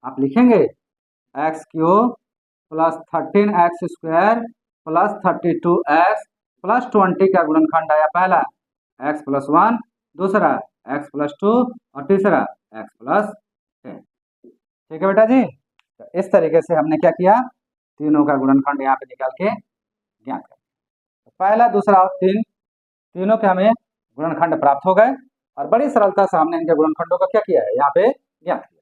आप लिखेंगे x cube plus 13x square plus 32x plus 20 का गुणनखंड आया, पहला x प्लस 1, दूसरा x प्लस 2 और तीसरा x प्लस 10। ठीक है बेटा जी, तो इस तरीके से हमने क्या किया, तीनों का गुणनखंड यहाँ पे निकाल के ज्ञात कर, तो पहला दूसरा और तीनों के हमें गुणनखंड प्राप्त हो गए और बड़ी सरलता से हमने इनके गुणनखंडों का क्या किया है यहाँ पे ज्ञात किया।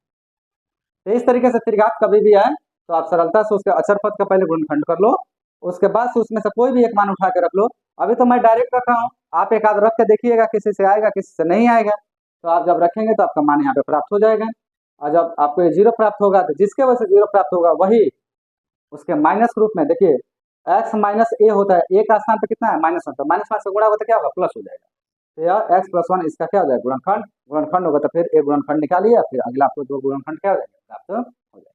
तो इस तरीके से त्रिघात कभी भी आए तो आप सरलता से उसके अचर पद का पहले गुणनखंड कर लो, उसके बाद से उसमें से कोई भी एक मान उठा के रख लो। अभी तो मैं डायरेक्ट रख रहा हूँ, आप एक आध रख के देखिएगा, किसी से आएगा किसी से नहीं आएगा, तो आप जब रखेंगे तो आपका मान यहाँ पे प्राप्त हो जाएगा। और जब आपको ये 0 प्राप्त होगा तो जिसके वजह से 0 प्राप्त होगा वही उसके माइनस रूप में, देखिए x माइनस ए होता है, ए का स्थान पे कितना है माइनस 1, तो माइनस 1 से गुणा होगा तो क्या होगा प्लस हो जाएगा, तो यह x प्लस 1 इसका क्या हो जाएगा गुणनखंड, गुणनखंड होगा तो फिर एक गुणनखंड निकालिए, फिर अगला आपको दो गुणनखंड क्या हो जाएगा प्राप्त हो जाएगा।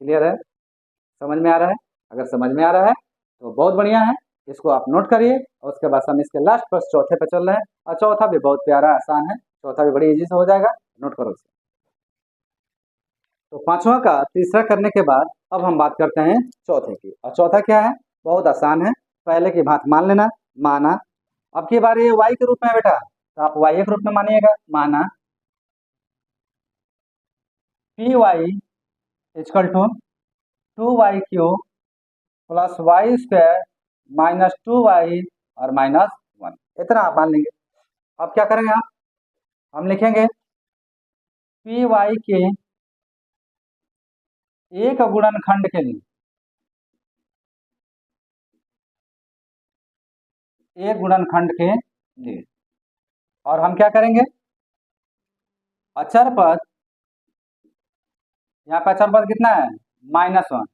क्लियर है, समझ में आ रहा है, अगर समझ में आ रहा है तो बहुत बढ़िया है, इसको आप नोट करिए। और उसके बाद हम इसके लास्ट पर चौथे पे चल रहे हैं, और चौथा भी बहुत प्यारा आसान है, चौथा भी बड़ी इजी से हो जाएगा, नोट करो इसे। तो पांचवा का तीसरा करने के बाद अब हम बात करते हैं चौथे की, और चौथा क्या है, बहुत आसान है, पहले की बात मान लेना, माना। अब की बार ये y के रूप में है बेटा, तो आप y के रूप में मानिएगा, माना P Y equal to 2y cube plus Y square minus 2y और माइनस 1, इतना आप मान लेंगे। अब क्या करेंगे हम लिखेंगे पी वाई के एक गुणनखंड के लिए, एक गुणनखंड के लिए, और हम क्या करेंगे अचर पद, यहाँ पे अचर पद कितना है -1,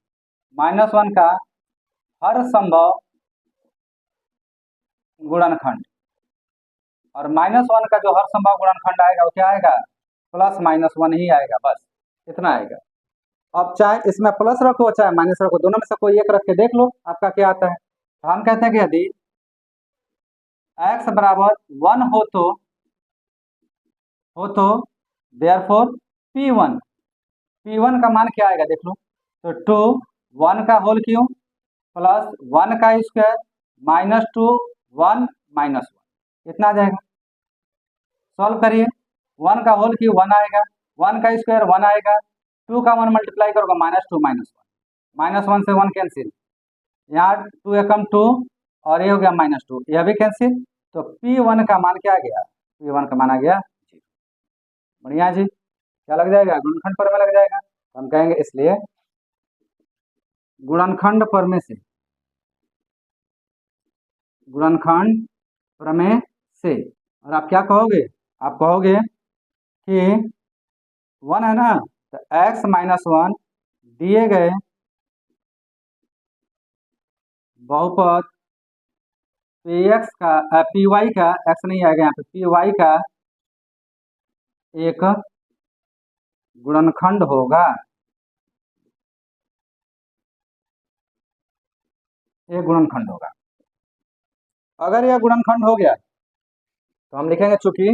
-1 का हर संभव गुणनखंड, और -1 का जो हर संभव गुणनखंड आएगा वो क्या आएगा +-1 ही आएगा, बस इतना आएगा। अब चाहे इसमें प्लस रखो चाहे माइनस रखो, दोनों में से कोई एक रख के देख लो आपका क्या आता है। तो हम कहते हैं कि यदि x बराबर 1 हो तो देयरफॉर P1 का मान क्या आएगा देख लो, तो 2 1 का होल क्यूब प्लस 1 का स्क्वायर -2 1 -1, इतना आ जाएगा। सॉल्व करिए, 1 का होल क्यूब 1 आएगा, 1 का स्क्वायर 1 आएगा, 2 का 1 मल्टीप्लाई करोगे -2 -1, -1 से 1 कैंसिल, यहाँ 2 एकम 2 और ये हो गया -2, यह भी कैंसिल, तो P1 का मान क्या आ गया, P1 का मान आ गया 0। बढ़िया जी, क्या लग जाएगा गुणनखंड पर में लग जाएगा, तो हम कहेंगे इसलिए गुणनखंड प्रमेय से, गुणनखंड प्रमेय से, और आप क्या कहोगे, आप कहोगे कि 1 है ना, तो x - 1 दिए गए बहुपद px का py का, x नहीं आएगा यहाँ पे, py का एक गुणनखंड होगा, एक गुणनखंड होगा। अगर यह गुणनखंड हो गया तो हम लिखेंगे चूंकि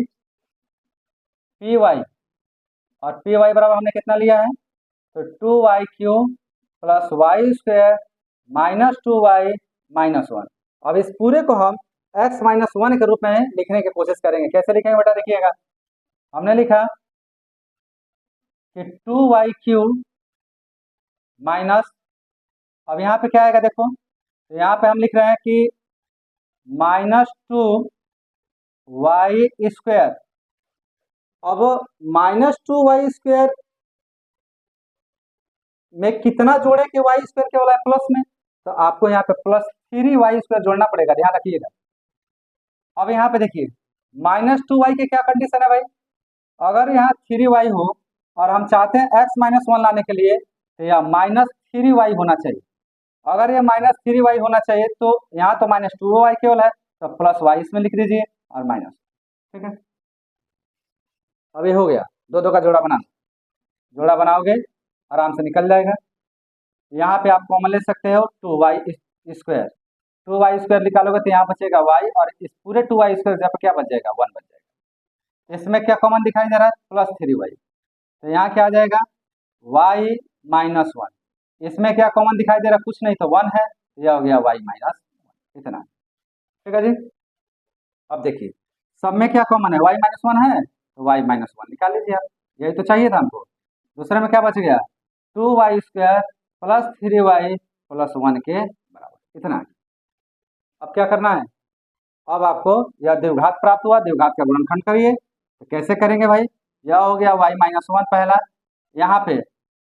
py और पी वाई बराबर हमने कितना लिया है, तो 2y³ plus y² minus 2y-1। अब इस पूरे को हम x-1 के रूप में लिखने की कोशिश करेंगे। कैसे लिखेंगे बेटा, देखिएगा, हमने लिखा कि 2y³ माइनस, अब यहाँ पे क्या आएगा देखो, तो यहाँ पे हम लिख रहे हैं कि -2y²। अब -2y² में कितना जोड़े कि y² केवल है प्लस में, तो आपको यहाँ पे +3y² जोड़ना पड़ेगा, ध्यान रखिएगा। अब यहाँ पे देखिए -2y की क्या कंडीशन है भाई, अगर यहाँ 3y हो और हम चाहते हैं x-1 लाने के लिए, तो यह -3y होना चाहिए। अगर ये -3y होना चाहिए तो यहाँ तो -2y केवल है, तो +y इसमें लिख दीजिए और माइनस, ठीक है। अब ये हो गया, दो दो का जोड़ा बनाना, जोड़ा बनाओगे आराम से निकल जाएगा। यहाँ पे आप कॉमन ले सकते हो 2y², 2y² निकालोगे तो यहाँ बचेगा y, और इस पूरे 2y² जगह क्या बच जाएगा, 1 बच जाएगा। इसमें क्या कॉमन दिखाई दे रहा है, +3y, तो यहाँ क्या आ जाएगा, y-1। इसमें क्या कॉमन दिखाई दे रहा है, कुछ नहीं, तो 1 है, यह हो गया y-1, इतना, ठीक है जी। अब देखिए सब में क्या कॉमन है, y-1 है, तो y-1 निकाल लीजिए आप, यही तो चाहिए था हमको। दूसरे में क्या बच गया, 2y² प्लस 3y प्लस 1 के बराबर, इतना। अब क्या करना है, अब आपको यह द्विघात प्राप्त हुआ, द्विघात का गुणनखंड करिए। तो कैसे करेंगे भाई, यह हो गया y-1 पहला, यहाँ पे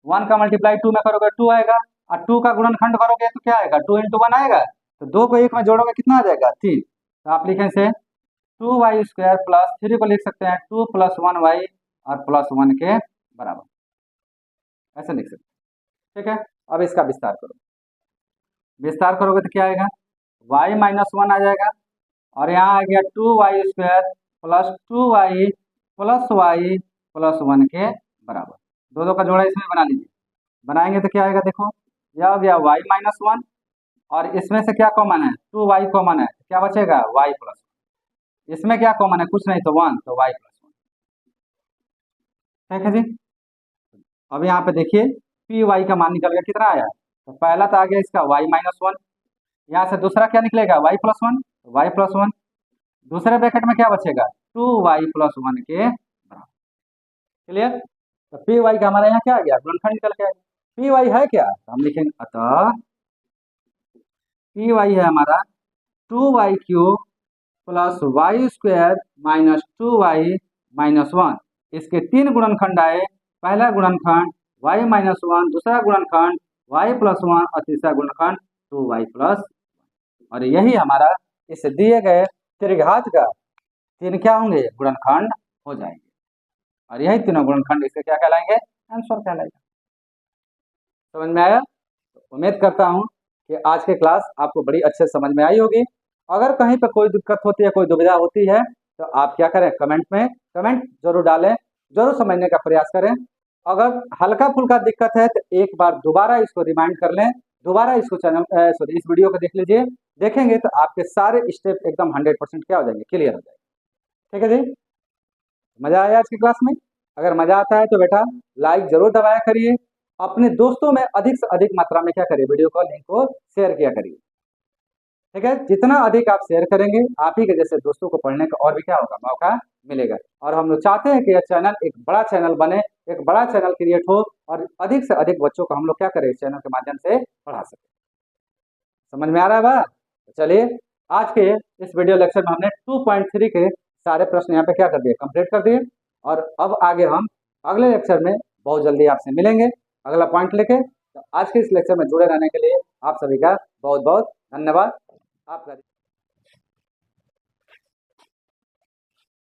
1 का मल्टीप्लाई 2 में करोगे 2 आएगा, और 2 का गुणनखंड करोगे तो क्या आएगा, 2 × 1 आएगा, तो 2 को 1 में जोड़ोगे कितना आ जाएगा, 3। तो आप लिखें से 2y² प्लस 3 को लिख सकते हैं 2 + 1y और +1 के बराबर, ऐसे लिख सकते हैं, ठीक है। अब इसका विस्तार करो, विस्तार करोगे तो क्या आएगा, y-1 आ जाएगा, और यहाँ आ गया 2y² plus 2y plus y plus 1 के बराबर। दो दो का जोड़ा इसमें बना लीजिए, बनाएंगे तो क्या आएगा देखो, यह हो गया y-1, और इसमें से क्या कॉमन है, 2y कॉमन है, क्या बचेगा y प्लस 1। इसमें क्या कॉमन है, कुछ नहीं, तो 1, तो y प्लस 1, ठीक है जी। अब यहाँ पे देखिए py का मान निकल गया, कितना आया, तो पहला तो आ गया इसका y-1, यहाँ से दूसरा क्या निकलेगा y प्लस 1, तो y प्लस 1, दूसरे ब्रैकेट में क्या बचेगा 2y प्लस 1 के बराबर, क्लियर। तो py का हमारे यहाँ क्या आ गया, गुणनखंड निकल के, py है क्या, तो हम लिखेंगे अतः py है हमारा 2y³ plus y² minus 2y-1। इसके 3 गुणनखंड आए, पहला गुणनखंड y-1, दूसरा गुणनखंड y प्लस 1 और तीसरा गुणनखंड 2y प्लस 1। और यही हमारा इस दिए गए त्रिघात का 3 क्या होंगे, गुणनखंड हो जाएंगे, और यही तीनों गुणनखंड इसके क्या कहलाएंगे, आंसर कहलाएगा। समझ में आया, तो उम्मीद करता हूँ कि आज की क्लास आपको बड़ी अच्छे समझ में आई होगी। अगर कहीं पर कोई दिक्कत होती है, कोई दुविधा होती है, तो आप क्या करें, कमेंट में कमेंट जरूर डालें, जरूर समझने का प्रयास करें। अगर हल्का फुल्का दिक्कत है तो एक बार दोबारा इसको रिमाइंड कर लें, दोबारा इसको इस वीडियो को देख लीजिए, देखेंगे तो आपके सारे स्टेप एकदम 100% क्या हो जाएंगे, क्लियर हो जाएंगे, ठीक है जी। मजा आया आज की क्लास में, अगर मजा आता है तो बेटा लाइक जरूर दबाया करिए, अपने दोस्तों में अधिक से अधिक मात्रा में क्या करिए, वीडियो को लिंक को शेयर किया करिए, ठीक है। जितना अधिक आप शेयर करेंगे, आप ही के जैसे दोस्तों को पढ़ने का और भी क्या होगा, मौका मिलेगा। और हम लोग चाहते हैं कि यह चैनल एक बड़ा चैनल बने, एक बड़ा चैनल क्रिएट हो, और अधिक से अधिक बच्चों को हम लोग क्या करें, इस चैनल के माध्यम से पढ़ा सकें। समझ में आ रहा है बा, चलिए आज के इस वीडियो लेक्चर में हमने 2.3 के सारे प्रश्न यहाँ पे क्या कर दिए, कंप्लीट कर दिए। और अब आगे हम अगले लेक्चर में बहुत जल्दी आपसे मिलेंगे अगला पॉइंट लेके। तो आज के इस लेक्चर में जुड़े रहने के लिए आप सभी का बहुत बहुत धन्यवाद। आपका